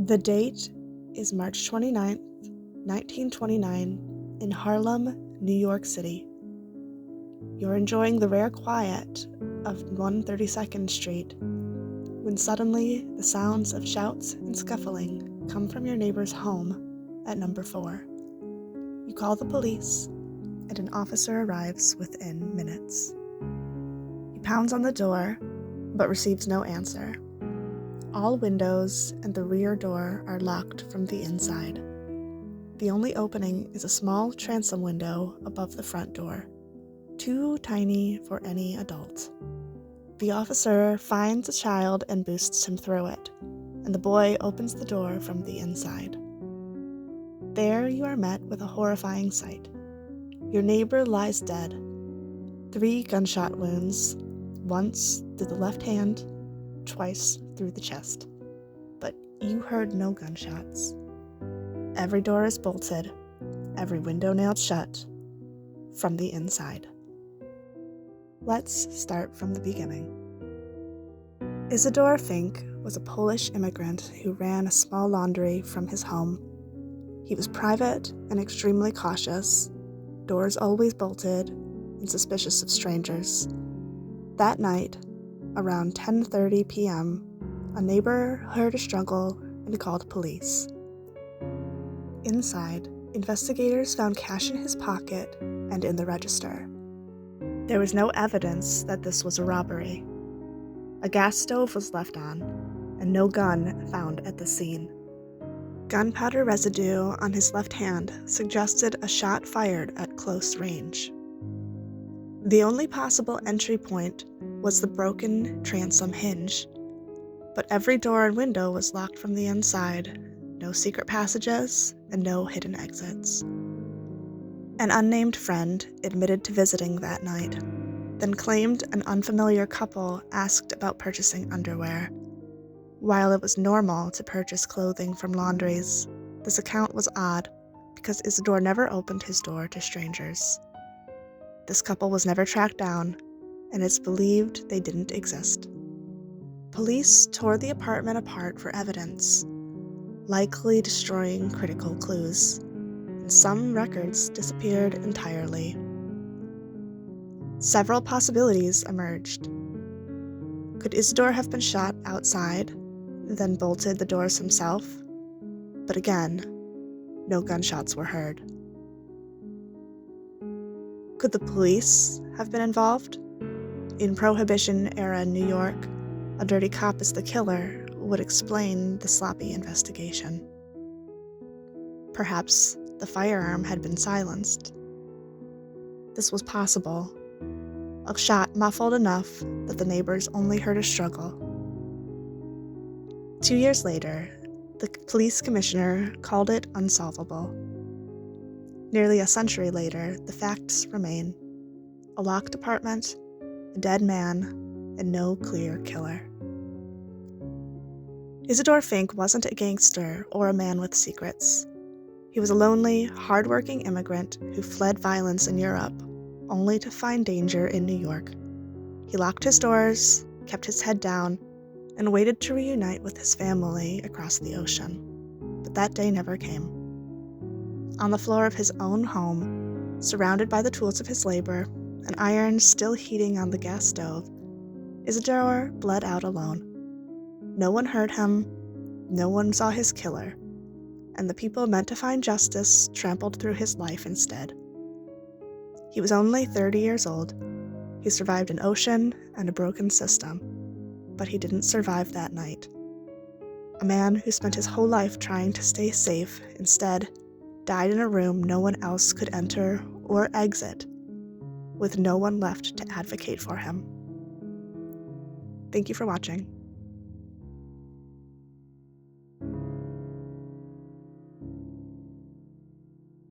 The date is March 29th, 1929, in Harlem, New York City. You're enjoying the rare quiet of 132nd Street when suddenly the sounds of shouts and scuffling come from your neighbor's home at number 4. You call the police, and an officer arrives within minutes. He pounds on the door, but receives no answer. All windows and the rear door are locked from the inside. The only opening is a small transom window above the front door, too tiny for any adult. The officer finds a child and boosts him through it, and the boy opens the door from the inside. There you are met with a horrifying sight. Your neighbor lies dead. 3 gunshot wounds, once through the left hand, twice through the chest. But you heard no gunshots. Every door is bolted, every window nailed shut, from the inside. Let's start from the beginning. Isidor Fink was a Polish immigrant who ran a small laundry from his home. He was private and extremely cautious, doors always bolted, and suspicious of strangers. That night, around 10:30 p.m., a neighbor heard a struggle and called police. Inside, investigators found cash in his pocket and in the register. There was no evidence that this was a robbery. A gas stove was left on, and no gun found at the scene. Gunpowder residue on his left hand suggested a shot fired at close range. The only possible entry point was the broken transom hinge, but every door and window was locked from the inside, no secret passages and no hidden exits. An unnamed friend admitted to visiting that night, then claimed an unfamiliar couple asked about purchasing underwear. While it was normal to purchase clothing from laundries, this account was odd because Isidor never opened his door to strangers. This couple was never tracked down, and it's believed they didn't exist. Police tore the apartment apart for evidence, likely destroying critical clues, and some records disappeared entirely. Several possibilities emerged. Could Isidor have been shot outside, then bolted the doors himself? But again, no gunshots were heard. Could the police have been involved? In Prohibition-era New York, a dirty cop is the killer would explain the sloppy investigation. Perhaps the firearm had been silenced. This was possible. A shot muffled enough that the neighbors only heard a struggle. 2 years later, the police commissioner called it unsolvable. Nearly a century later, the facts remain: a locked apartment, a dead man, and no clear killer. Isidor Fink wasn't a gangster or a man with secrets. He was a lonely, hard-working immigrant who fled violence in Europe, only to find danger in New York. He locked his doors, kept his head down, and waited to reunite with his family across the ocean. But that day never came. On the floor of his own home, surrounded by the tools of his labor, an iron still heating on the gas stove, Isidor bled out alone. No one heard him, no one saw his killer, and the people meant to find justice trampled through his life instead. He was only 30 years old. He survived an ocean and a broken system, but he didn't survive that night. A man who spent his whole life trying to stay safe instead died in a room no one else could enter or exit, with no one left to advocate for him. Thank you for watching.